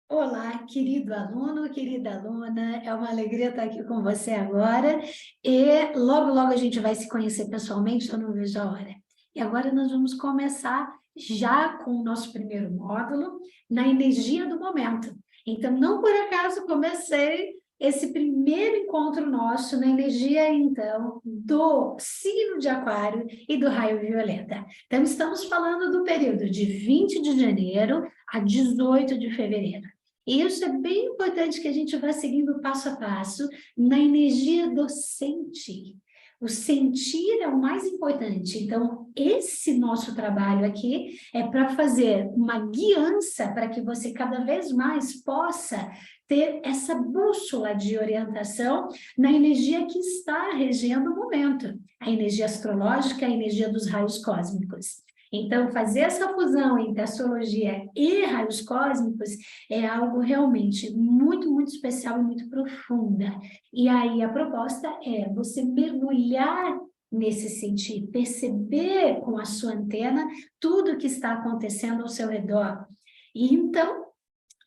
Olá, querido aluno, querida aluna, é uma alegria estar aqui com você agora e logo, logo a gente vai se conhecer pessoalmente, eu não vejo a hora. E agora nós vamos começar já com o nosso primeiro módulo, na energia do momento. Então, não por acaso comecei esse primeiro encontro nosso na energia, então, do signo de Aquário e do raio violeta. Então, estamos falando do período de 20 de janeiro a 18 de fevereiro. E isso é bem importante que a gente vá seguindo passo a passo na energia do sentir. O sentir é o mais importante. Então, esse nosso trabalho aqui é para fazer uma guiança para que você cada vez mais possa ter essa bússola de orientação na energia que está regendo o momento. A energia astrológica, a energia dos raios cósmicos. Então, fazer essa fusão entre astrologia e raios cósmicos é algo realmente muito, muito especial e muito profunda. E aí a proposta é você mergulhar nesse sentido, perceber com a sua antena tudo o que está acontecendo ao seu redor. E então,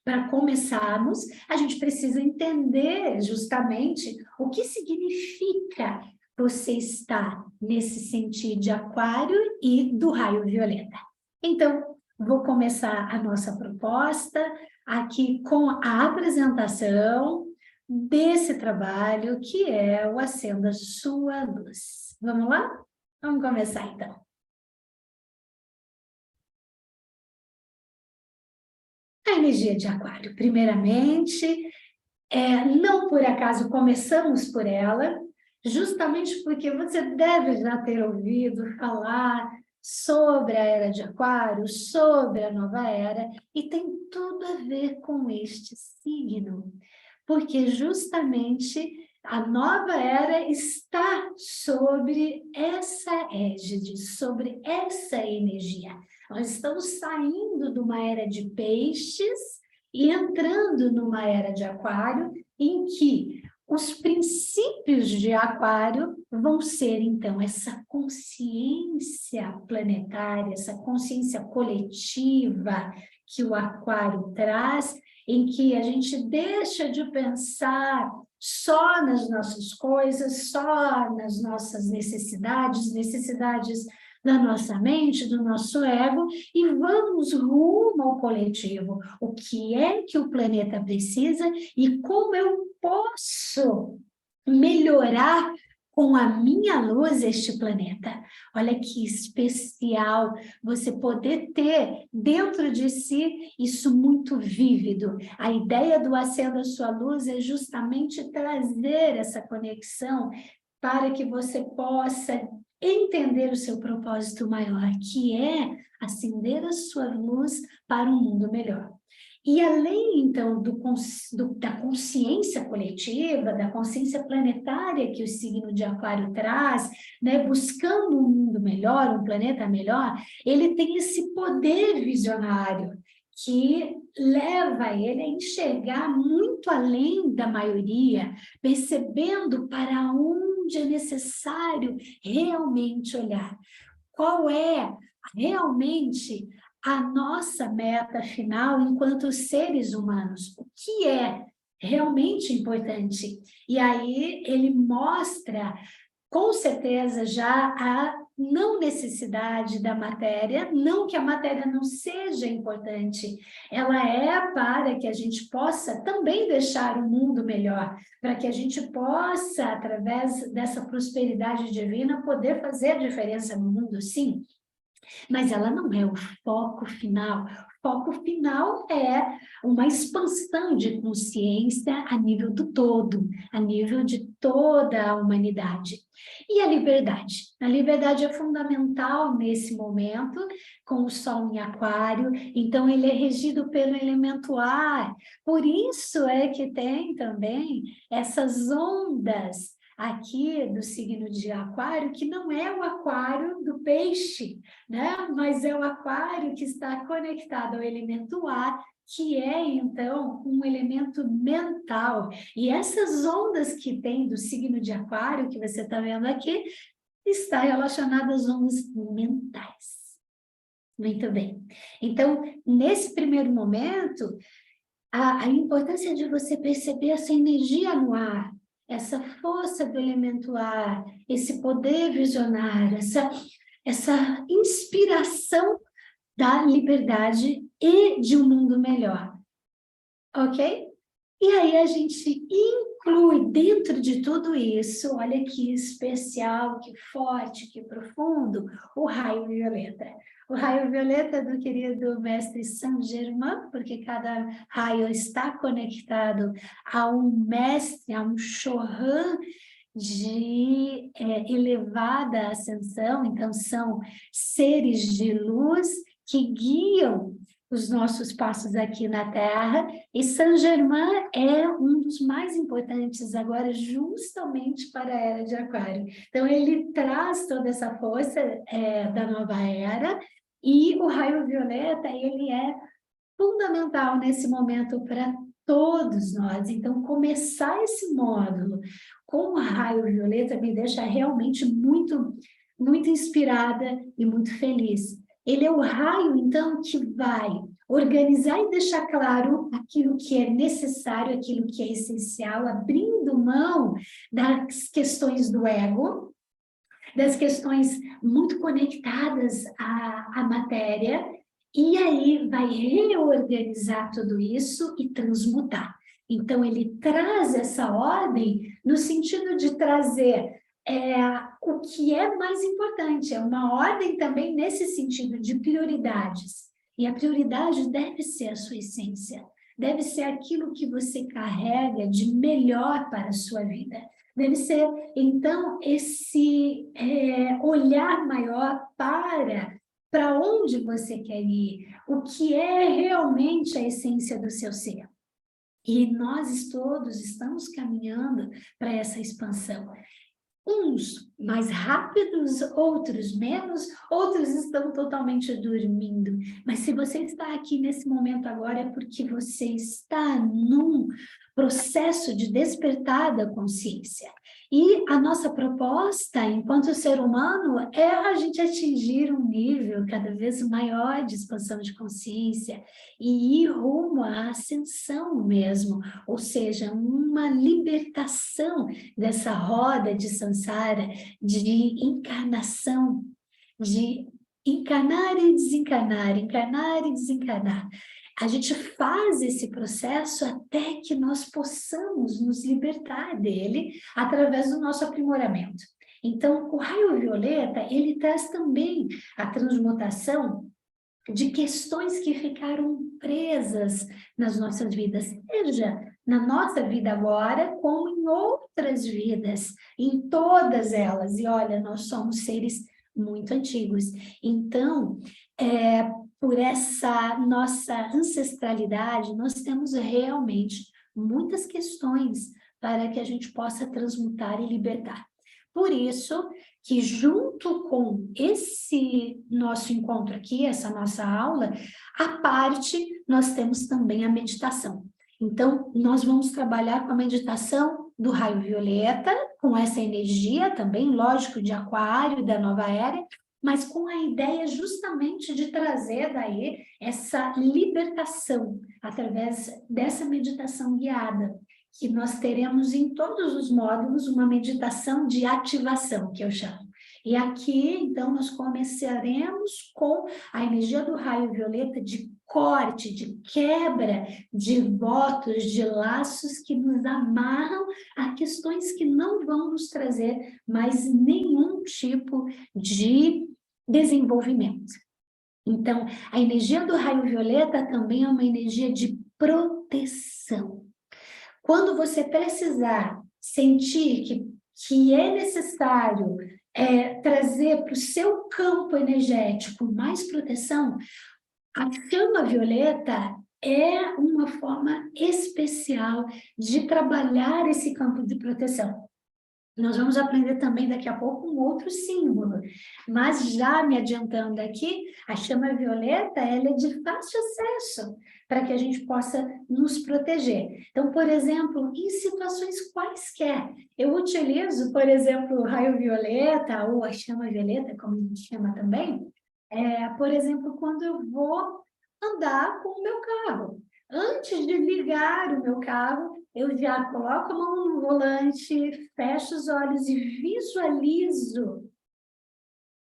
para começarmos, a gente precisa entender justamente o que significa você estar nesse sentido de Aquário e do raio violeta. Então, vou começar a nossa proposta aqui com a apresentação desse trabalho que é o Acenda Sua Luz. Vamos lá? Vamos começar então. A energia de Aquário, primeiramente, não por acaso começamos por ela, justamente porque você deve já ter ouvido falar sobre a Era de Aquário, sobre a Nova Era, e tem tudo a ver com este signo, porque justamente a Nova Era está sobre essa égide, sobre essa energia. Nós estamos saindo de uma era de peixes e entrando numa era de Aquário, em que os princípios de Aquário vão ser, então, essa consciência planetária, essa consciência coletiva que o Aquário traz, em que a gente deixa de pensar só nas nossas coisas, só nas nossas necessidades da nossa mente, do nosso ego, e vamos rumo ao coletivo. O que é que o planeta precisa e como eu posso melhorar com a minha luz este planeta. Olha que especial você poder ter dentro de si isso muito vívido. A ideia do Acenda Sua Luz é justamente trazer essa conexão para que você possa entender o seu propósito maior, que é acender a sua luz para um mundo melhor. E além, então, da consciência coletiva, da consciência planetária que o signo de Aquário traz, né, buscando um mundo melhor, um planeta melhor, ele tem esse poder visionário que leva ele a enxergar muito além da maioria, percebendo para onde é necessário realmente olhar. Qual é realmente a nossa meta final enquanto seres humanos? O que é realmente importante? E aí ele mostra, com certeza, já a não necessidade da matéria, não que a matéria não seja importante, ela é para que a gente possa também deixar o mundo melhor, para que a gente possa, através dessa prosperidade divina, poder fazer a diferença no mundo, sim, mas ela não é o foco final. O foco final é uma expansão de consciência a nível do todo, a nível de toda a humanidade. E a liberdade? A liberdade é fundamental nesse momento, com o Sol em Aquário, então ele é regido pelo elemento ar. Por isso é que tem também essas ondas aqui do signo de Aquário, que não é o aquário do peixe, né? Mas é o aquário que está conectado ao elemento ar, que é, então, um elemento mental. E essas ondas que tem do signo de Aquário, que você está vendo aqui, está relacionada às ondas mentais. Muito bem. Então, nesse primeiro momento, a importância de você perceber essa energia no ar, essa força do elemento ar, esse poder visionário, essa inspiração da liberdade e de um mundo melhor, ok? E aí a gente inclui dentro de tudo isso, olha que especial, que forte, que profundo, o raio violeta. O raio violeta do querido mestre Saint-Germain, porque cada raio está conectado a um mestre, a um Chohan de elevada ascensão, então são seres de luz que guiam os nossos passos aqui na Terra, e Saint-Germain é um dos mais importantes agora, justamente para a Era de Aquário. Então, ele traz toda essa força da nova era, e o raio violeta, ele é fundamental nesse momento para todos nós. Então, começar esse módulo com o raio violeta me deixa realmente muito, muito inspirada e muito feliz. Ele é o raio, então, que vai organizar e deixar claro aquilo que é necessário, aquilo que é essencial, abrindo mão das questões do ego, das questões muito conectadas à matéria, e aí vai reorganizar tudo isso e transmutar. Então, ele traz essa ordem no sentido de trazer o que é mais importante, é uma ordem também nesse sentido de prioridades. E a prioridade deve ser a sua essência, deve ser aquilo que você carrega de melhor para a sua vida. Deve ser, então, esse olhar maior para onde você quer ir, o que é realmente a essência do seu ser. E nós todos estamos caminhando para essa expansão. Uns mais rápidos, outros menos, outros estão totalmente dormindo. Mas se você está aqui nesse momento agora, é porque você está num processo de despertar da consciência. E a nossa proposta, enquanto ser humano, é a gente atingir um nível cada vez maior de expansão de consciência e ir rumo à ascensão mesmo, ou seja, uma libertação dessa roda de samsara, de encarnação, de encarnar e desencarnar. A gente faz esse processo até que nós possamos nos libertar dele através do nosso aprimoramento. Então, o raio violeta, ele traz também a transmutação de questões que ficaram presas nas nossas vidas, seja na nossa vida agora, como em outras vidas, em todas elas. E olha, nós somos seres muito antigos. Então, por essa nossa ancestralidade, nós temos realmente muitas questões para que a gente possa transmutar e libertar. Por isso que junto com esse nosso encontro aqui, essa nossa aula, à parte nós temos também a meditação. Então, nós vamos trabalhar com a meditação do raio violeta, com essa energia também, lógico, de aquário, da nova era, mas com a ideia justamente de trazer daí essa libertação através dessa meditação guiada, que nós teremos em todos os módulos uma meditação de ativação, que eu chamo. E aqui, então, nós começaremos com a energia do raio violeta de corte, de quebra de votos, de laços que nos amarram a questões que não vão nos trazer mais nenhum tipo de desenvolvimento. Então, a energia do raio violeta também é uma energia de proteção. Quando você precisar sentir que é necessário trazer para o seu campo energético mais proteção, a chama violeta é uma forma especial de trabalhar esse campo de proteção. Nós vamos aprender também daqui a pouco um outro símbolo, mas já me adiantando aqui, a chama violeta ela é de fácil acesso para que a gente possa nos proteger. Então, por exemplo, em situações quaisquer, eu utilizo, por exemplo, o raio violeta ou a chama violeta, como a gente chama também, por exemplo, quando eu vou andar com o meu carro. Antes de ligar o meu carro, eu já coloco a mão no volante, fecho os olhos e visualizo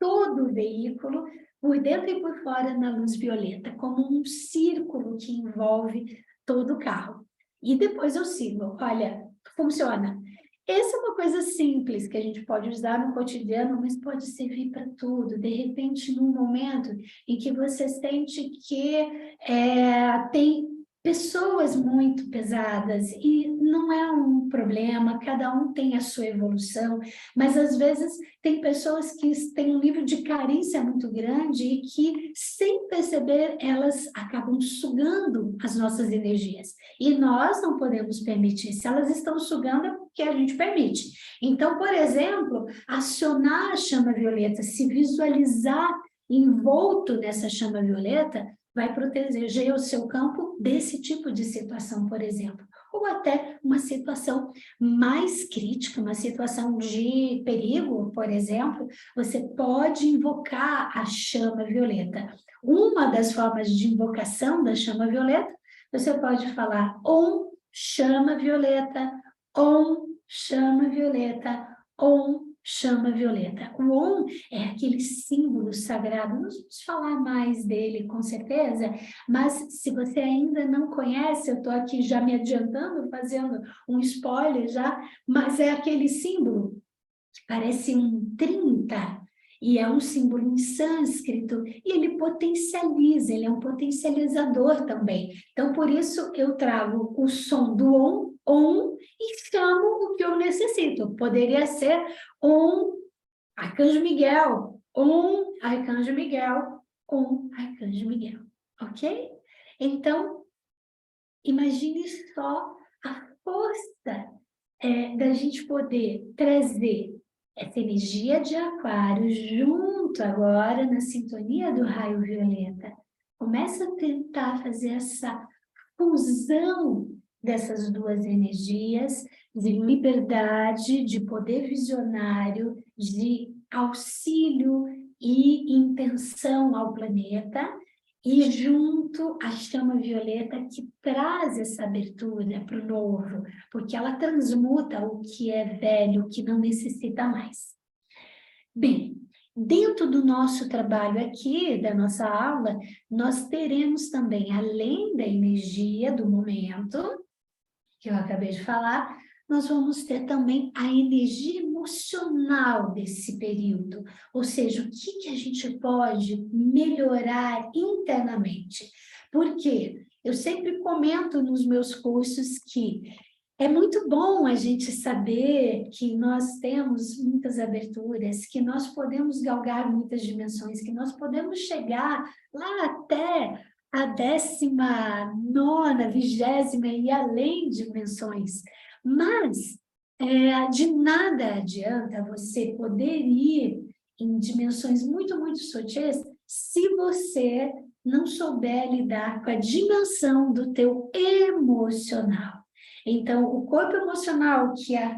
todo o veículo, por dentro e por fora, na luz violeta, como um círculo que envolve todo o carro. E depois eu sigo. Olha, funciona. Essa é uma coisa simples que a gente pode usar no cotidiano, mas pode servir para tudo. De repente, num momento em que você sente que tem pessoas muito pesadas e não é um problema, cada um tem a sua evolução, mas às vezes tem pessoas que têm um nível de carência muito grande e que, sem perceber, elas acabam sugando as nossas energias. E nós não podemos permitir. Se elas estão sugando, é porque a gente permite. Então, por exemplo, acionar a chama violeta, se visualizar envolto nessa chama violeta, vai proteger o seu campo desse tipo de situação, por exemplo. Ou até uma situação mais crítica, uma situação de perigo, por exemplo, você pode invocar a chama violeta. Uma das formas de invocação da chama violeta, você pode falar Om chama violeta, Om chama violeta, Om chama violeta. O Om é aquele símbolo sagrado, nós vamos falar mais dele com certeza, mas se você ainda não conhece, eu estou aqui já me adiantando, fazendo um spoiler já, mas é aquele símbolo que parece um 30, e é um símbolo em sânscrito, e ele potencializa, ele é um potencializador também. Então, por isso, eu trago o som do Om, e chamo o que eu necessito. Poderia ser Om, Arcanjo Miguel, Om, Arcanjo Miguel, Om, Arcanjo Miguel, ok? Então, imagine só a força da gente poder trazer essa energia de aquário junto agora na sintonia do raio violeta. Começa a tentar fazer essa fusão dessas duas energias de liberdade, de poder visionário, de auxílio e intenção ao planeta, e junto a chama violeta que traz essa abertura para o novo, porque ela transmuta o que é velho, o que não necessita mais. Bem, dentro do nosso trabalho aqui, da nossa aula, nós teremos também, além da energia do momento, que eu acabei de falar, nós vamos ter também a energia emocional desse período, ou seja, o que a gente pode melhorar internamente. Porque eu sempre comento nos meus cursos que é muito bom a gente saber que nós temos muitas aberturas, que nós podemos galgar muitas dimensões, que nós podemos chegar lá até a 19ª, 20ª e além dimensões. Mas de nada adianta você poder ir em dimensões muito, muito sutis se você não souber lidar com a dimensão do teu emocional. Então, o corpo emocional,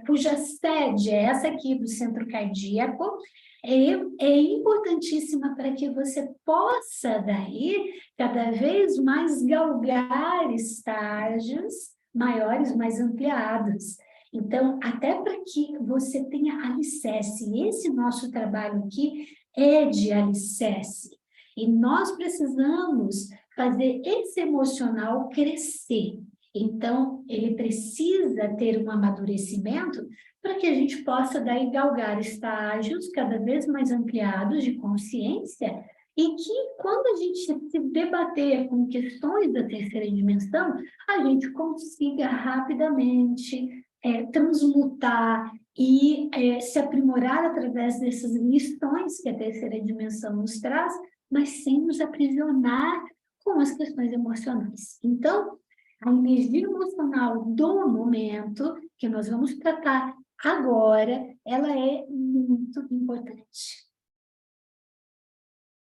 cuja sede é essa aqui do centro cardíaco, é importantíssima para que você possa, daí, cada vez mais galgar estágios maiores, mais ampliados. Então, até para que você tenha alicerce, esse nosso trabalho aqui é de alicerce. E nós precisamos fazer esse emocional crescer. Então, ele precisa ter um amadurecimento para que a gente possa daí galgar estágios cada vez mais ampliados de consciência e que, quando a gente se debater com questões da terceira dimensão, a gente consiga rapidamente transmutar e se aprimorar através dessas lições que a terceira dimensão nos traz, mas sem nos aprisionar com as questões emocionais. Então, a energia emocional do momento, que nós vamos tratar agora, ela é muito importante.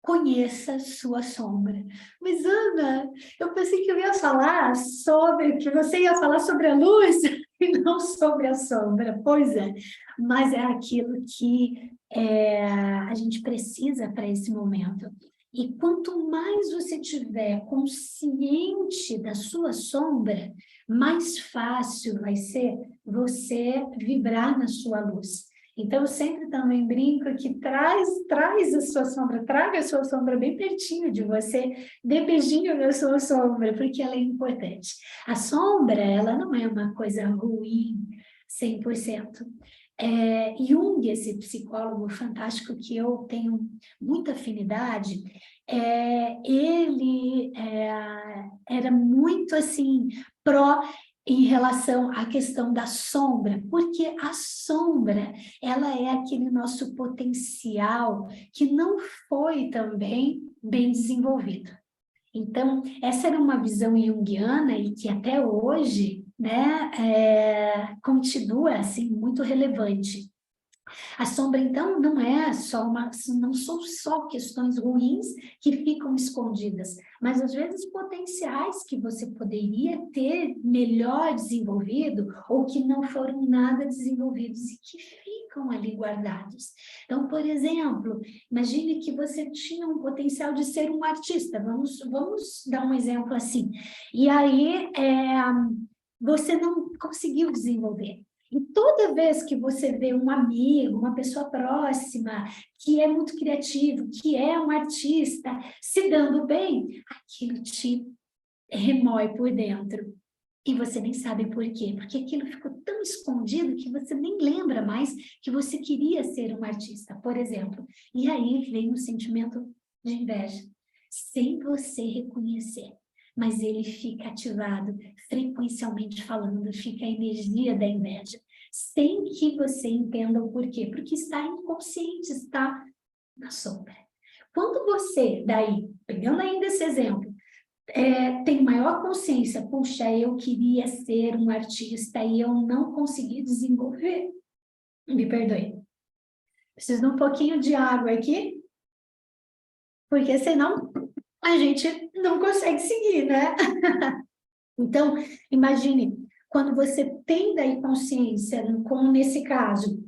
Conheça sua sombra. Mas, Ana, eu pensei que eu ia falar que você ia falar sobre a luz e não sobre a sombra. Pois é, mas é aquilo que a gente precisa para esse momento. E quanto mais você tiver consciente da sua sombra, mais fácil vai ser você vibrar na sua luz. Então, eu sempre também brinco que traz a sua sombra, traga a sua sombra bem pertinho de você, dê beijinho na sua sombra, porque ela é importante. A sombra, ela não é uma coisa ruim, 100%. Jung, esse psicólogo fantástico que eu tenho muita afinidade, ele era muito assim, pró em relação à questão da sombra, porque a sombra, ela é aquele nosso potencial que não foi também bem desenvolvido. Então, essa era uma visão junguiana e que até hoje, né, continua assim, muito relevante. A sombra, então, não são só questões ruins que ficam escondidas, mas às vezes potenciais que você poderia ter melhor desenvolvido ou que não foram nada desenvolvidos e que ficam ali guardados. Então, por exemplo, imagine que você tinha um potencial de ser um artista, vamos dar um exemplo assim, e aí você não conseguiu desenvolver. E toda vez que você vê um amigo, uma pessoa próxima, que é muito criativo, que é um artista, se dando bem, aquilo te remói por dentro. E você nem sabe por quê, porque aquilo ficou tão escondido que você nem lembra mais que você queria ser um artista, por exemplo. E aí vem o sentimento de inveja, sem você reconhecer. Mas ele fica ativado, frequencialmente falando, fica a energia da inveja, sem que você entenda o porquê, porque está inconsciente, está na sombra. Quando você, daí, pegando ainda esse exemplo, tem maior consciência, puxa, eu queria ser um artista e eu não consegui desenvolver, me perdoe, preciso de um pouquinho de água aqui, porque senão a gente não consegue seguir, né? Então, imagine, quando você tem daí consciência, como nesse caso,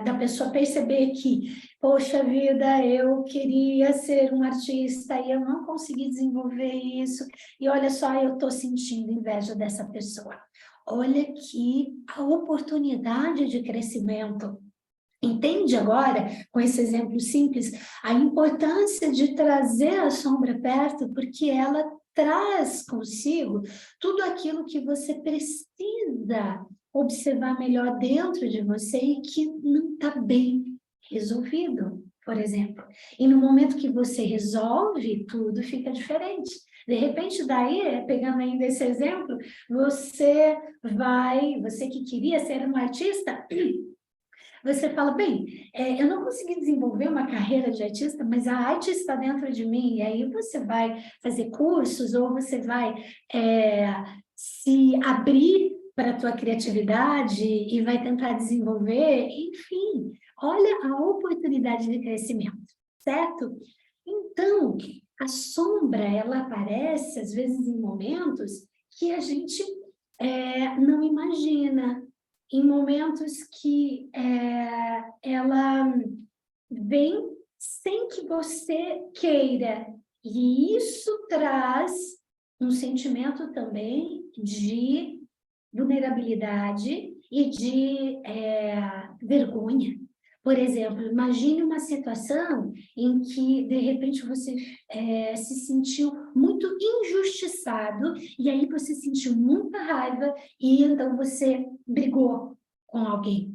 da pessoa perceber que, poxa vida, eu queria ser um artista e eu não consegui desenvolver isso, e olha só, eu estou sentindo inveja dessa pessoa. Olha que a oportunidade de crescimento. Entende agora, com esse exemplo simples, a importância de trazer a sombra perto, porque ela traz consigo tudo aquilo que você precisa observar melhor dentro de você e que não está bem resolvido, por exemplo. E no momento que você resolve, tudo fica diferente. De repente, daí, pegando ainda esse exemplo, você que queria ser um artista, você fala, bem, eu não consegui desenvolver uma carreira de artista, mas a arte está dentro de mim, e aí você vai fazer cursos, ou você vai se abrir para a tua criatividade e vai tentar desenvolver, enfim, olha a oportunidade de crescimento, certo? Então, a sombra, ela aparece, às vezes, em momentos que a gente não imagina, em momentos que ela vem sem que você queira. E isso traz um sentimento também de vulnerabilidade e de vergonha. Por exemplo, imagine uma situação em que, de repente, você se sentiu muito injustiçado e aí você sentiu muita raiva e então você brigou com alguém,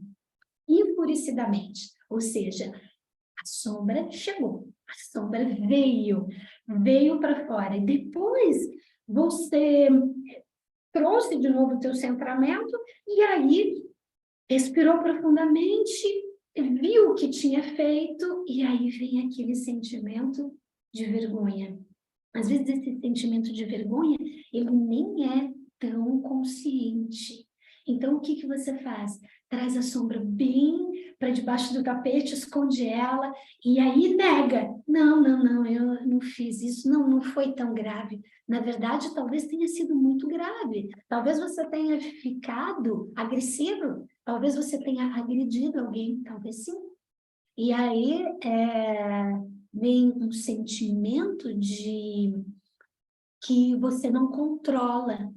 enfurecidamente. Ou seja, a sombra chegou, a sombra veio para fora. E depois você trouxe de novo o teu centramento e aí respirou profundamente, viu o que tinha feito e aí vem aquele sentimento de vergonha. Às vezes esse sentimento de vergonha, ele nem é tão consciente. Então o que você faz? Traz a sombra bem para debaixo do tapete, esconde ela e aí nega. Não, eu não fiz isso, não foi tão grave. Na verdade, talvez tenha sido muito grave. Talvez você tenha ficado agressivo, talvez você tenha agredido alguém, talvez sim. E aí, vem um sentimento de que você não controla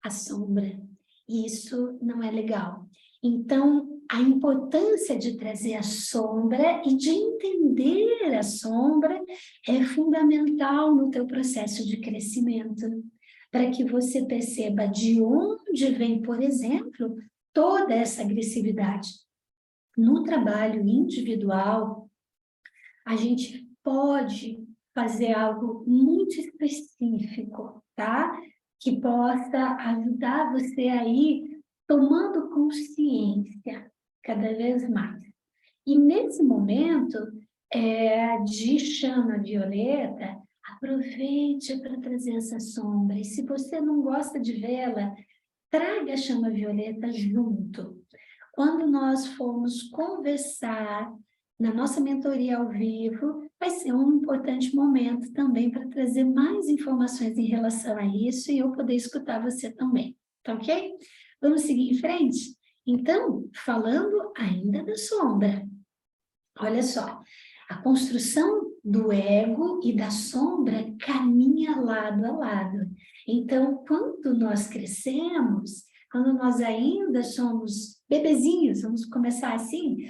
a sombra. E isso não é legal. Então, a importância de trazer a sombra e de entender a sombra é fundamental no teu processo de crescimento, para que você perceba de onde vem, por exemplo, toda essa agressividade. No trabalho individual, a gente pode fazer algo muito específico, tá? Que possa ajudar você aí tomando consciência cada vez mais. E nesse momento de chama violeta, aproveite para trazer essa sombra. E se você não gosta de vê-la, traga a chama violeta junto. Quando nós formos conversar na nossa mentoria ao vivo, vai ser um importante momento também para trazer mais informações em relação a isso e eu poder escutar você também, tá ok? Vamos seguir em frente? Então, falando ainda da sombra, olha só, a construção do ego e da sombra caminha lado a lado. Então, quando nós crescemos, quando nós ainda somos bebezinhos, vamos começar assim,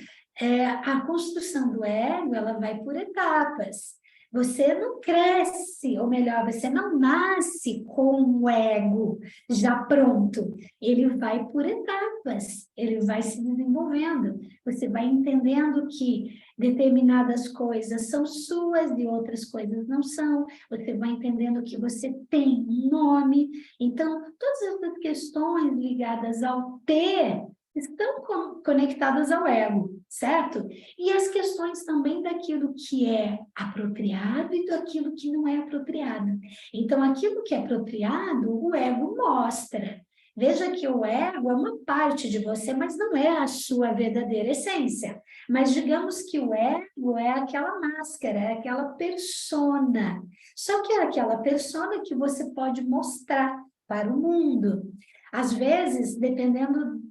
a construção do ego, ela vai por etapas. Você não cresce, ou melhor, você não nasce com o ego já pronto. Ele vai por etapas, ele vai se desenvolvendo. Você vai entendendo que determinadas coisas são suas e outras coisas não são. Você vai entendendo que você tem um nome. Então, todas essas questões ligadas ao ter estão conectadas ao ego, certo? E as questões também daquilo que é apropriado e daquilo que não é apropriado. Então, aquilo que é apropriado, o ego mostra. Veja que o ego é uma parte de você, mas não é a sua verdadeira essência. Mas digamos que o ego é aquela máscara, é aquela persona. Só que é aquela persona que você pode mostrar para o mundo. Às vezes, dependendo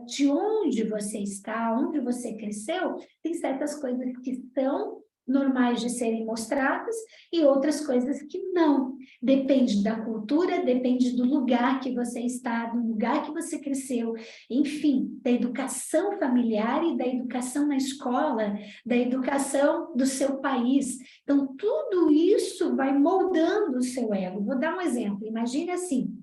de onde você está, onde você cresceu, tem certas coisas que são normais de serem mostradas e outras coisas que não. Depende da cultura, depende do lugar que você está, do lugar que você cresceu, enfim, da educação familiar e da educação na escola, da educação do seu país. Então, tudo isso vai moldando o seu ego. Vou dar um exemplo. Imagine assim,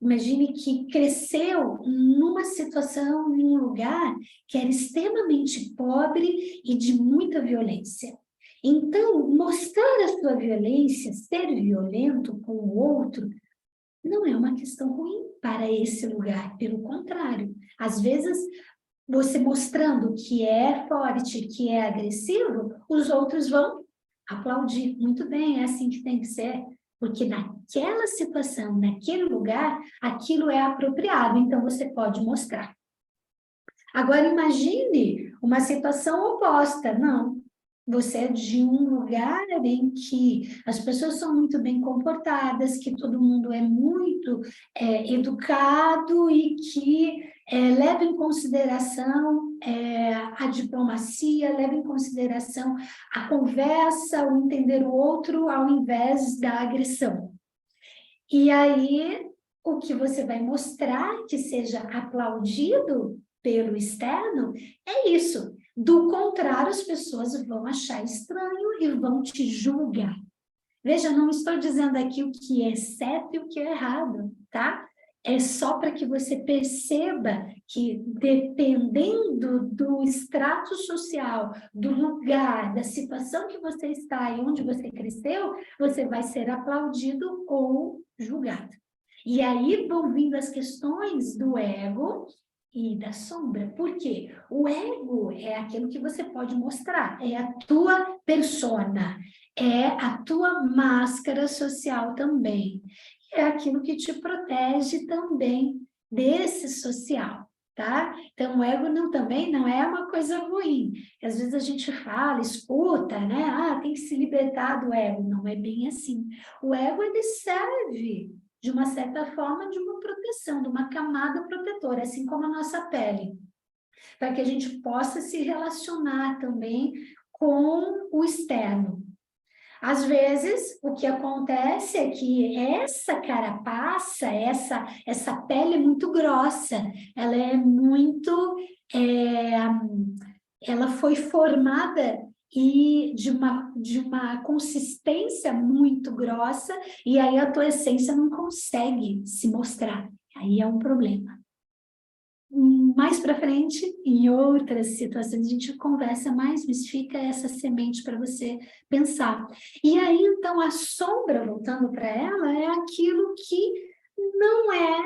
imagine que cresceu numa situação, em um lugar que era extremamente pobre e de muita violência. Então, mostrar a sua violência, ser violento com o outro, não é uma questão ruim para esse lugar, pelo contrário. Às vezes, você mostrando que é forte, que é agressivo, os outros vão aplaudir. Muito bem, é assim que tem que ser. Porque naquela situação, naquele lugar, aquilo é apropriado, então você pode mostrar. Agora imagine uma situação oposta. Não, você é de um lugar em que as pessoas são muito bem comportadas, que todo mundo é muito educado e que leva em consideração a diplomacia, leva em consideração a conversa, o entender o outro, ao invés da agressão. E aí, o que você vai mostrar que seja aplaudido pelo externo é isso. Do contrário, as pessoas vão achar estranho e vão te julgar. Veja, não estou dizendo aqui o que é certo e o que é errado, tá? É só para que você perceba que, dependendo do extrato social, do lugar, da situação que você está e onde você cresceu, você vai ser aplaudido ou julgado. E aí vão vindo as questões do ego e da sombra. Por quê? O ego é aquilo que você pode mostrar, é a tua persona, é a tua máscara social também. É aquilo que te protege também desse social, tá? Então, o ego também não é uma coisa ruim. Às vezes a gente fala, escuta, né? Ah, tem que se libertar do ego. Não é bem assim. O ego, ele serve de uma certa forma, de uma proteção, de uma camada protetora, assim como a nossa pele. para que a gente possa se relacionar também com o externo. Às vezes, o que acontece é que essa carapaça, essa pele é muito grossa, ela é muito... ela foi formada e de uma consistência muito grossa, e aí a tua essência não consegue se mostrar. Aí é um problema. Mais para frente, em outras situações, a gente conversa mais, mas fica essa semente para você pensar. E aí, então, a sombra, voltando para ela, é aquilo que não é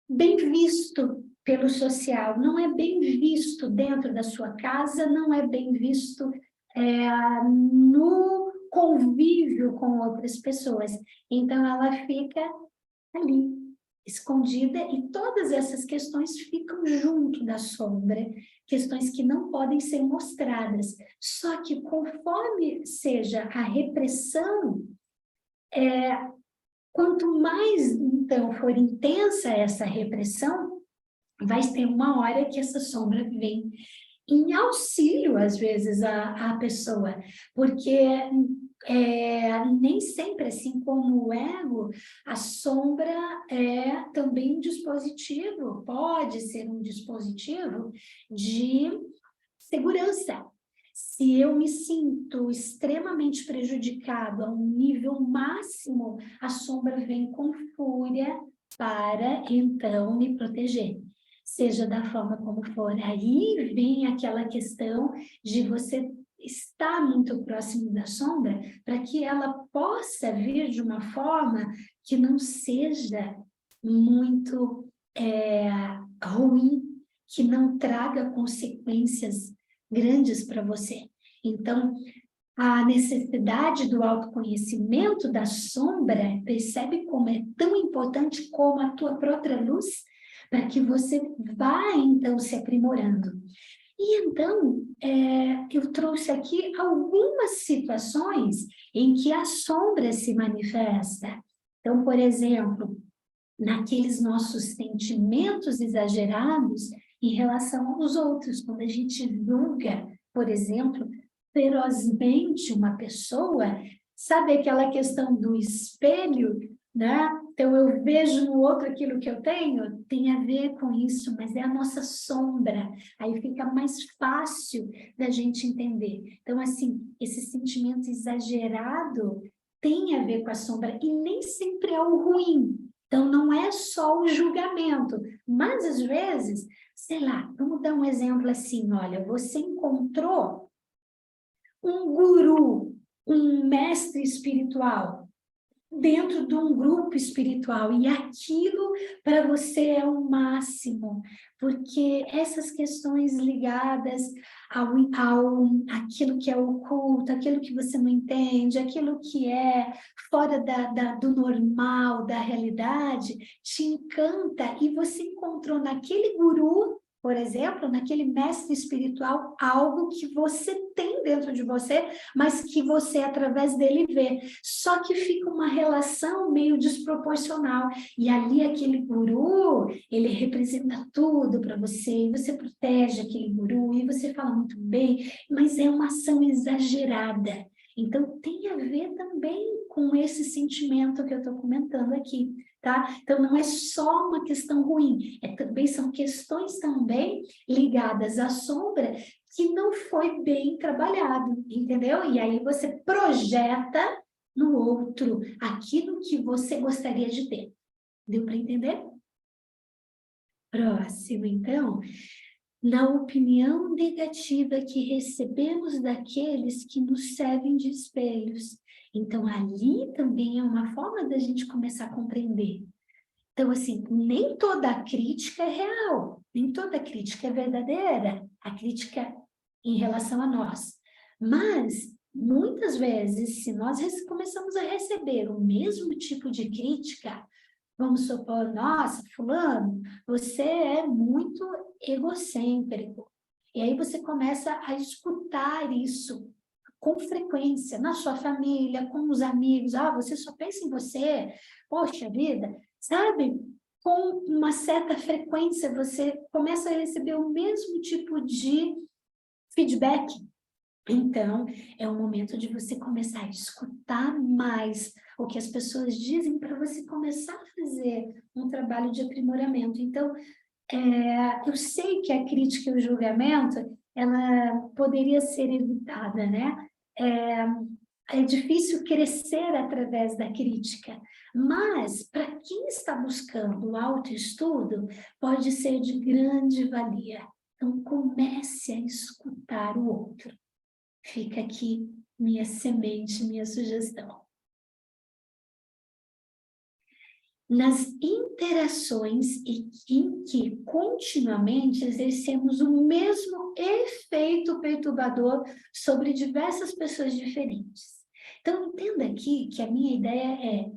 bem visto pelo social, não é bem visto dentro da sua casa, não é bem visto no convívio com outras pessoas. Então, ela fica ali, escondida, e todas essas questões ficam junto da sombra, questões que não podem ser mostradas. Só que conforme seja a repressão, quanto mais, então, for intensa essa repressão, vai ter uma hora que essa sombra vem em auxílio, às vezes, à pessoa, porque nem sempre, assim como o ego, a sombra é também um dispositivo, pode ser um dispositivo de segurança. Se eu me sinto extremamente prejudicado a um nível máximo, a sombra vem com fúria para, então, me proteger. Seja da forma como for. Aí vem aquela questão de você estar muito próximo da sombra para que ela possa vir de uma forma que não seja muito ruim, que não traga consequências grandes para você. Então, a necessidade do autoconhecimento da sombra, percebe como é tão importante como a tua própria luz, para que você vá, então, se aprimorando. E, então, eu trouxe aqui algumas situações em que a sombra se manifesta. Então, por exemplo, naqueles nossos sentimentos exagerados em relação aos outros, quando a gente julga, por exemplo, ferozmente uma pessoa, sabe aquela questão do espelho, né? Então eu vejo no outro aquilo que eu tenho, tem a ver com isso, mas é a nossa sombra, aí fica mais fácil da gente entender. Então, assim, esse sentimento exagerado tem a ver com a sombra, e nem sempre é o ruim. Então, não é só o julgamento, mas às vezes, sei lá, vamos dar um exemplo assim, olha, você encontrou um guru, um mestre espiritual, dentro de um grupo espiritual, e aquilo para você é o máximo, porque essas questões ligadas aquilo que é oculto, aquilo que você não entende, aquilo que é fora do normal, da realidade, te encanta, e você encontrou naquele guru, por exemplo, naquele mestre espiritual, algo que você tem dentro de você, mas que você, através dele, vê. Só que fica uma relação meio desproporcional. E ali, aquele guru, ele representa tudo para você, e você protege aquele guru, e você fala muito bem, mas é uma ação exagerada. Então, tem a ver também com esse sentimento que eu estou comentando aqui, tá? Então, não é só uma questão ruim, também são questões também ligadas à sombra que não foi bem trabalhado, entendeu? E aí você projeta no outro aquilo que você gostaria de ter. Deu para entender? Próximo, então. Na opinião negativa que recebemos daqueles que nos servem de espelhos. Então, ali também é uma forma da gente começar a compreender. Então, assim, nem toda crítica é real, nem toda crítica é verdadeira, a crítica em relação a nós. Mas, muitas vezes, se nós começamos a receber o mesmo tipo de crítica, vamos supor, nossa, fulano, você é muito egocêntrico. E aí você começa a escutar isso com frequência, na sua família, com os amigos. Ah, você só pensa em você, poxa vida, sabe? com uma certa frequência, você começa a receber o mesmo tipo de feedback. Então, é o momento de você começar a escutar mais o que as pessoas dizem para você começar a fazer um trabalho de aprimoramento. Então, eu sei que a crítica e o julgamento, ela poderia ser evitada, né? É difícil crescer através da crítica, mas para quem está buscando o autoestudo, pode ser de grande valia. Então, comece a escutar o outro. Fica aqui minha semente, minha sugestão. Nas interações em que continuamente exercemos o mesmo efeito perturbador sobre diversas pessoas diferentes. Então, entenda aqui que a minha ideia é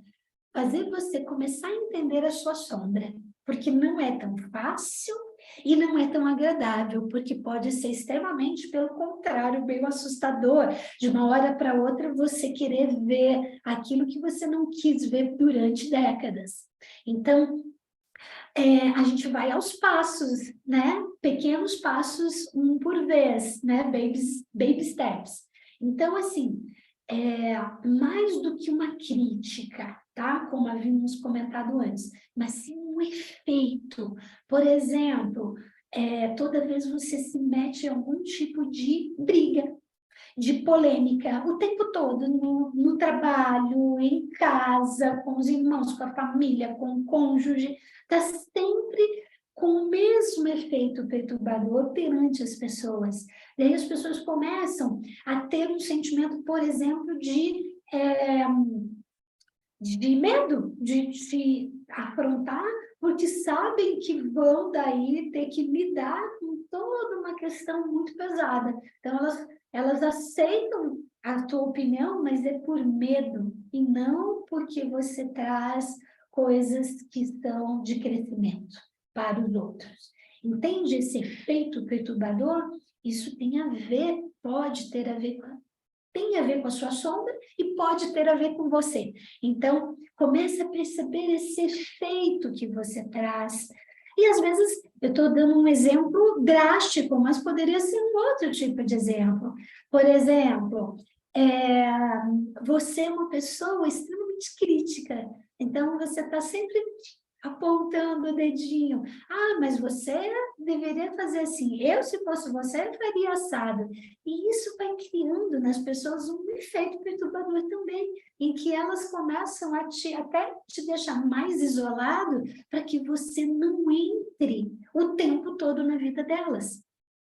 fazer você começar a entender a sua sombra, porque não é tão fácil e não é tão agradável, porque pode ser extremamente, pelo contrário, meio assustador. De uma hora para outra, você querer ver aquilo que você não quis ver durante décadas. Então, a gente vai aos passos, né? Pequenos passos, um por vez, né? Baby steps. Então, assim, mais do que uma crítica, tá? Como havíamos comentado antes, mas sim um efeito. Por exemplo, toda vez você se mete em algum tipo de briga, de polêmica, o tempo todo, no trabalho, em casa, com os irmãos, com a família, com o cônjuge, está sempre com o mesmo efeito perturbador perante as pessoas. Daí as pessoas começam a ter um sentimento, por exemplo, de medo de se afrontar, porque sabem que vão daí ter que lidar com toda uma questão muito pesada. Então, elas aceitam a tua opinião, mas é por medo, e não porque você traz coisas que são de crescimento para os outros. Entende esse efeito perturbador? Isso tem a ver, pode ter a ver tem a ver com a sua sombra e pode ter a ver com você. Então, comece a perceber esse efeito que você traz. E, às vezes, eu estou dando um exemplo drástico, mas poderia ser um outro tipo de exemplo. Por exemplo, você é uma pessoa extremamente crítica. Então, você está sempre apontando o dedinho. Ah, mas você deveria fazer assim. Eu, se fosse você, faria assado. E isso vai criando nas pessoas um efeito perturbador também, em que elas começam a até te deixar mais isolado para que você não entre o tempo todo na vida delas.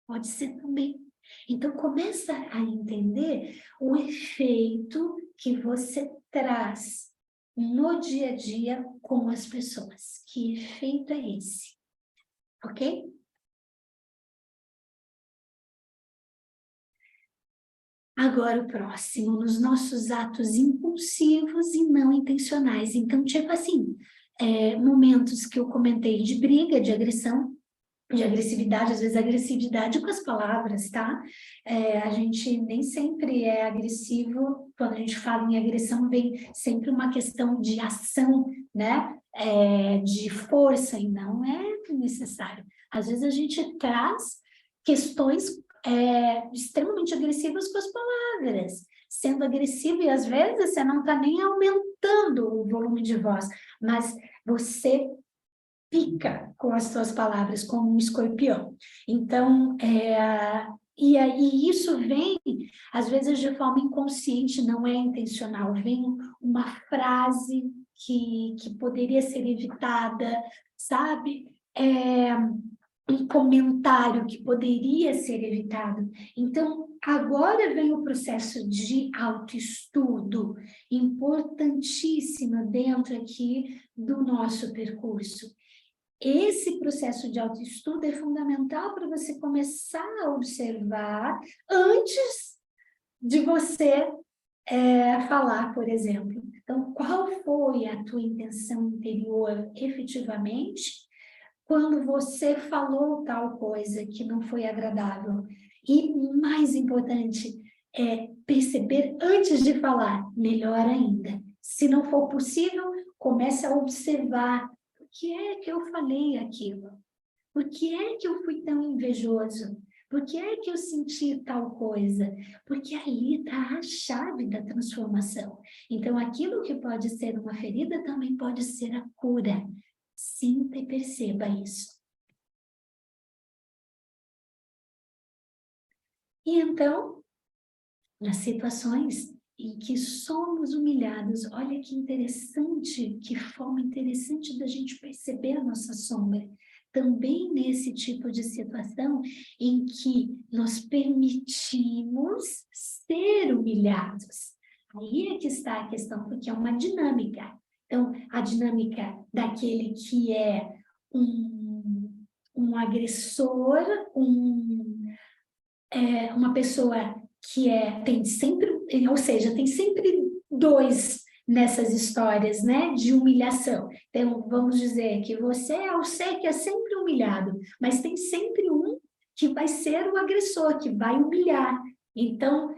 Pode ser também. Então, começa a entender o efeito que você traz no dia a dia com as pessoas. Que efeito é esse? Ok? Agora o próximo, nos nossos atos impulsivos e não intencionais. Então, tipo assim, momentos que eu comentei de briga, de agressão, de agressividade, às vezes agressividade com as palavras, tá? A gente nem sempre é agressivo, quando a gente fala em agressão, vem sempre uma questão de ação, né? De força, e não é necessário. Às vezes a gente traz questões extremamente agressivas com as palavras, sendo agressivo, e às vezes você não está nem aumentando o volume de voz, mas você pica com as suas palavras, como um escorpião. Então, e isso vem, às vezes, de forma inconsciente, não é intencional. Vem uma frase que poderia ser evitada, sabe? Um comentário que poderia ser evitado. Então, agora vem o processo de autoestudo, importantíssimo dentro aqui do nosso percurso. Esse processo de autoestudo é fundamental para você começar a observar antes de você falar, por exemplo. Então, qual foi a tua intenção interior efetivamente quando você falou tal coisa que não foi agradável? E, mais importante, perceber antes de falar, melhor ainda. Se não for possível, comece a observar que é que eu falei aquilo? Por que é que eu fui tão invejoso? Por que é que eu senti tal coisa? Porque ali está a chave da transformação. Então, aquilo que pode ser uma ferida também pode ser a cura. Sinta e perceba isso. E então, nas situações em que somos humilhados, olha que interessante, que forma interessante da gente perceber a nossa sombra. Também nesse tipo de situação em que nós permitimos ser humilhados. Aí é que está a questão, porque é uma dinâmica. Então, a dinâmica daquele que é um agressor, uma pessoa que tem sempre, ou seja, tem sempre dois nessas histórias, né, de humilhação. Então, vamos dizer que você é o ser que é sempre humilhado, mas tem sempre um que vai ser o agressor, que vai humilhar. Então,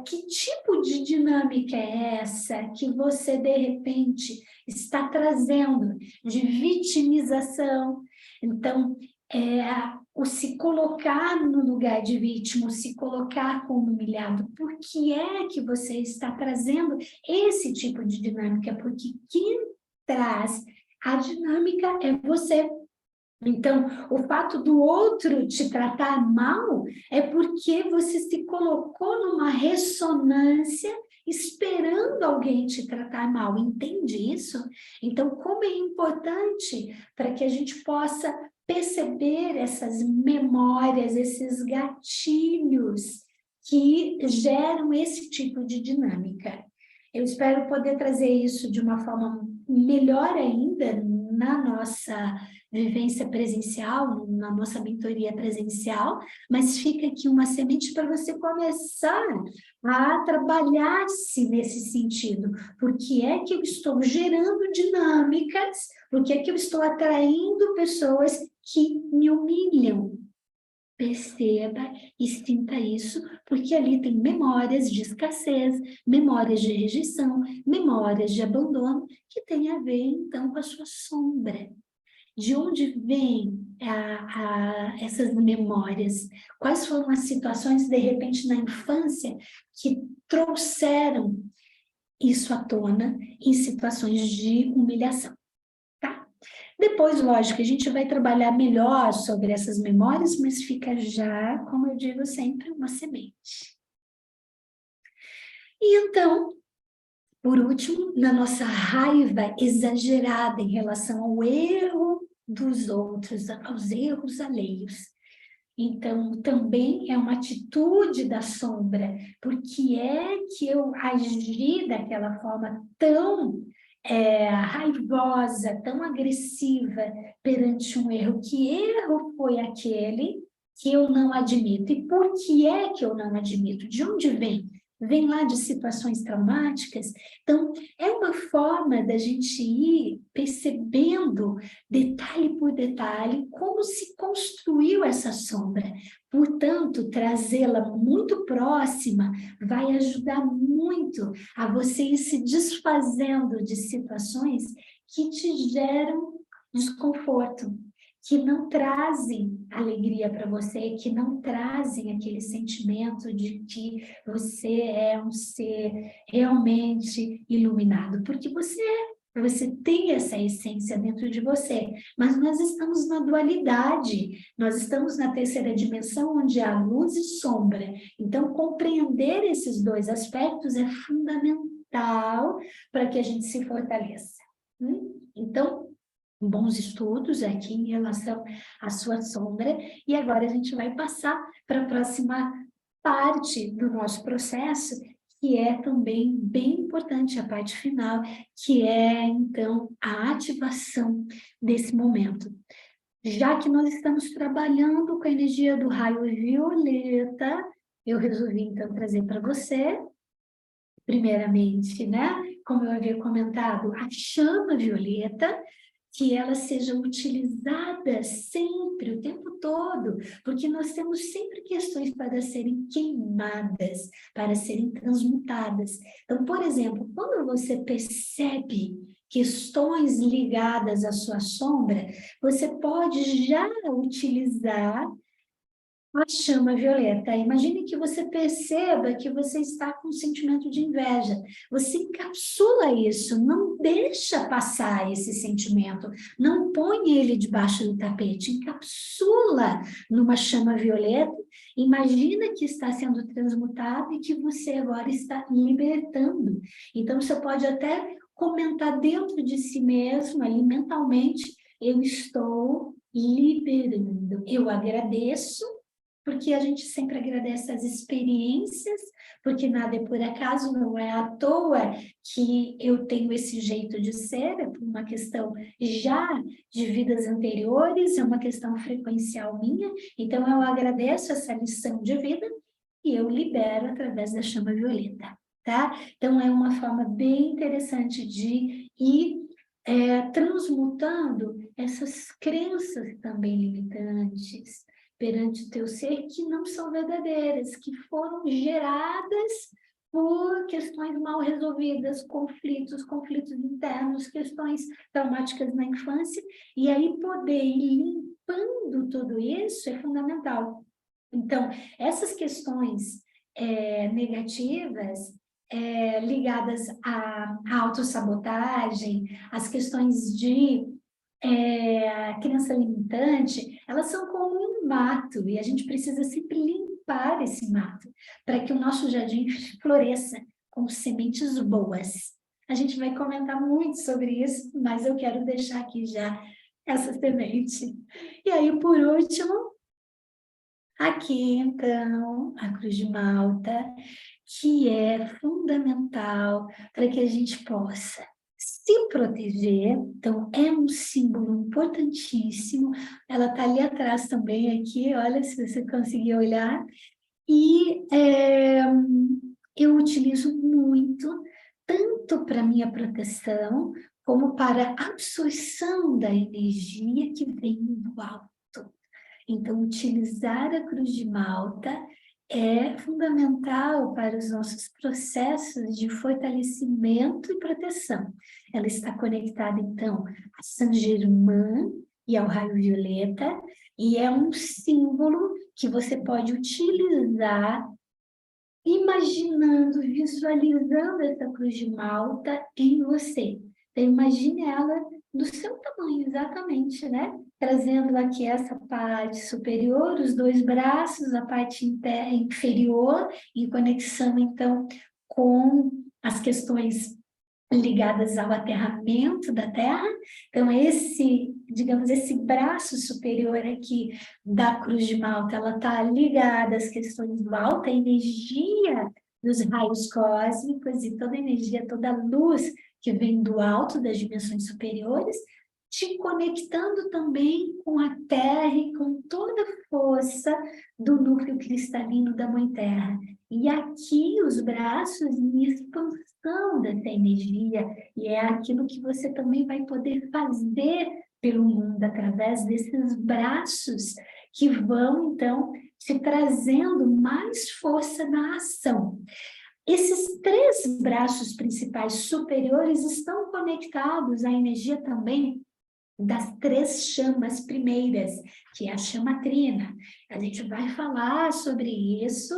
que tipo de dinâmica é essa que você, de repente, está trazendo de vitimização? Então, o se colocar no lugar de vítima, o se colocar como humilhado. Por que é que você está trazendo esse tipo de dinâmica? Porque quem traz a dinâmica é você. Então, o fato do outro te tratar mal é porque você se colocou numa ressonância esperando alguém te tratar mal. Entende isso? Então, como é importante para que a gente possa perceber essas memórias, esses gatilhos que geram esse tipo de dinâmica. Eu espero poder trazer isso de uma forma melhor ainda na nossa vivência presencial, na nossa mentoria presencial, mas fica aqui uma semente para você começar a trabalhar-se nesse sentido. Por que é que eu estou gerando dinâmicas? Por que é que eu estou atraindo pessoas que me humilham? Perceba e sinta isso, porque ali tem memórias de escassez, memórias de rejeição, memórias de abandono, que tem a ver, então, com a sua sombra. De onde vêm essas memórias? Quais foram as situações, de repente, na infância, que trouxeram isso à tona em situações de humilhação? Tá? Depois, lógico, a gente vai trabalhar melhor sobre essas memórias, mas fica já, como eu digo sempre, uma semente. E então, por último, na nossa raiva exagerada em relação ao erro dos outros, aos erros alheios. Então, também é uma atitude da sombra, porque é que eu agi daquela forma tão raivosa, tão agressiva perante um erro. Que erro foi aquele que eu não admito? E por que é que eu não admito? De onde vem? Vem lá de situações traumáticas? Então, é uma forma da gente ir percebendo, detalhe por detalhe, como se construiu essa sombra. Portanto, trazê-la muito próxima vai ajudar muito a você ir se desfazendo de situações que te geram desconforto, que não trazem alegria para você, que não trazem aquele sentimento de que você é um ser realmente iluminado, porque você tem essa essência dentro de você, mas nós estamos na dualidade, nós estamos na terceira dimensão, onde há luz e sombra. Então, compreender esses dois aspectos é fundamental para que a gente se fortaleça. Então, bons estudos aqui em relação à sua sombra, e agora a gente vai passar para a próxima parte do nosso processo, que é também bem importante, a parte final, que é, então, a ativação desse momento. Já que nós estamos trabalhando com a energia do raio violeta, eu resolvi, então, trazer para você, primeiramente, né, como eu havia comentado, a chama violeta, que ela seja utilizada sempre, o tempo todo, porque nós temos sempre questões para serem queimadas, para serem transmutadas. Então, por exemplo, quando você percebe questões ligadas à sua sombra, você pode já utilizar a chama violeta. Imagine que você perceba que você está com um sentimento de inveja. Você encapsula isso, não deixa passar esse sentimento, não põe ele debaixo do tapete, encapsula numa chama violeta. Imagina que está sendo transmutado e que você agora está libertando. Então, você pode até comentar dentro de si mesmo, ali mentalmente, eu estou liberando. Eu agradeço porque a gente sempre agradece as experiências, porque nada é por acaso, não é à toa que eu tenho esse jeito de ser, é por uma questão já de vidas anteriores, é uma questão frequencial minha, então eu agradeço essa lição de vida e eu libero através da chama violeta, tá? Então é uma forma bem interessante de ir transmutando essas crenças também limitantes, perante o teu ser que não são verdadeiras, que foram geradas por questões mal resolvidas, conflitos internos, questões traumáticas na infância, e aí poder ir limpando tudo isso é fundamental. Então, essas questões negativas, ligadas à autossabotagem, as questões de crença limitante, elas são como um mato e a gente precisa sempre limpar esse mato para que o nosso jardim floresça com sementes boas. A gente vai comentar muito sobre isso, mas eu quero deixar aqui já essa semente. E aí, por último, aqui então, a Cruz de Malta, que é fundamental para que a gente possa se proteger. Então, é um símbolo importantíssimo. Ela está ali atrás também, aqui, olha, se você conseguir olhar. E eu utilizo muito, tanto para minha proteção, como para a absorção da energia que vem do alto. Então, utilizar a Cruz de Malta é fundamental para os nossos processos de fortalecimento e proteção. Ela está conectada, então, a Saint-Germain e ao raio violeta, e é um símbolo que você pode utilizar imaginando, visualizando essa Cruz de Malta em você. Então, imagine ela do seu tamanho, exatamente, né? Trazendo aqui essa parte superior, os dois braços, a parte inferior, em conexão, então, com as questões ligadas ao aterramento da Terra. Então, esse, digamos, esse braço superior aqui da Cruz de Malta, ela está ligada às questões do alto, a energia dos raios cósmicos e toda a energia, toda a luz que vem do alto, das dimensões superiores, te conectando também com a Terra e com toda a força do núcleo cristalino da Mãe Terra. E aqui os braços em expansão dessa energia, e é aquilo que você também vai poder fazer pelo mundo através desses braços que vão, então, te trazendo mais força na ação. Esses três braços principais superiores estão conectados à energia também das três chamas primeiras, que é a chama trina. A gente vai falar sobre isso,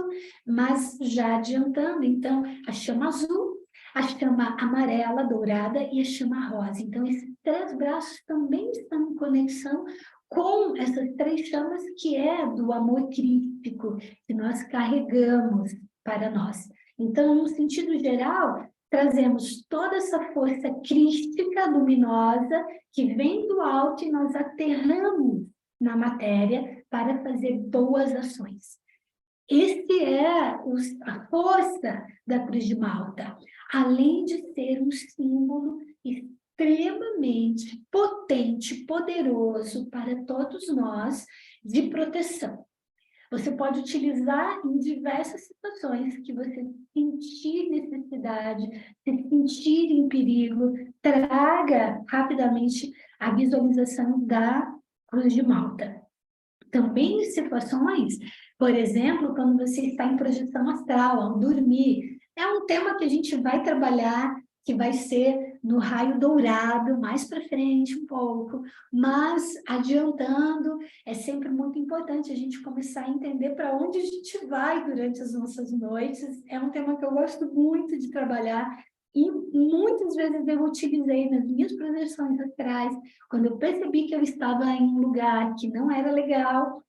mas já adiantando, então, a chama azul, a chama amarela, dourada e a chama rosa. Então, esses três braços também estão em conexão com essas três chamas que é do amor crístico que nós carregamos para nós. Então, no sentido geral, trazemos toda essa força crística, luminosa, que vem do alto e nós aterramos na matéria para fazer boas ações. Esse é a força da Cruz de Malta, além de ser um símbolo extremamente potente, poderoso para todos nós de proteção. Você pode utilizar em diversas situações que você sentir necessidade, se sentir em perigo, traga rapidamente a visualização da Cruz de Malta. Também em situações, por exemplo, quando você está em projeção astral, ao dormir, é um tema que a gente vai trabalhar, que vai ser no raio dourado, mais para frente um pouco, mas adiantando, é sempre muito importante a gente começar a entender para onde a gente vai durante as nossas noites. É um tema que eu gosto muito de trabalhar e muitas vezes eu utilizei nas minhas projeções astrais, quando eu percebi que eu estava em um lugar que não era legal,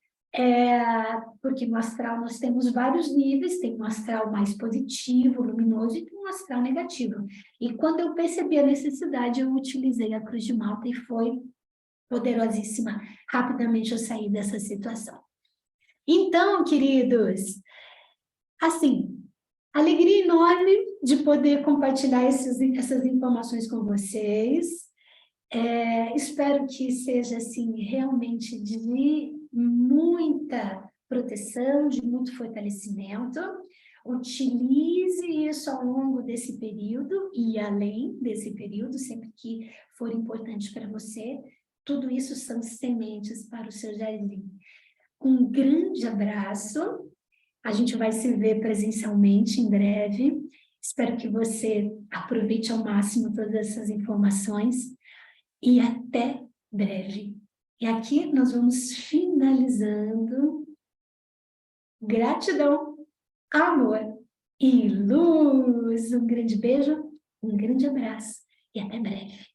porque no astral nós temos vários níveis, tem um astral mais positivo, luminoso, e tem um astral negativo. E quando eu percebi a necessidade, eu utilizei a Cruz de Malta e foi poderosíssima. Rapidamente eu saí dessa situação. Então, queridos, assim, alegria enorme de poder compartilhar essas informações com vocês. Espero que seja assim, realmente de muita proteção, de muito fortalecimento. Utilize isso ao longo desse período e além desse período, sempre que for importante para você. Tudo isso são sementes para o seu jardim. Um grande abraço. A gente vai se ver presencialmente em breve. Espero que você aproveite ao máximo todas essas informações. E até breve. E aqui nós vamos finalizando. Gratidão, amor e luz. Um grande beijo, um grande abraço e até breve.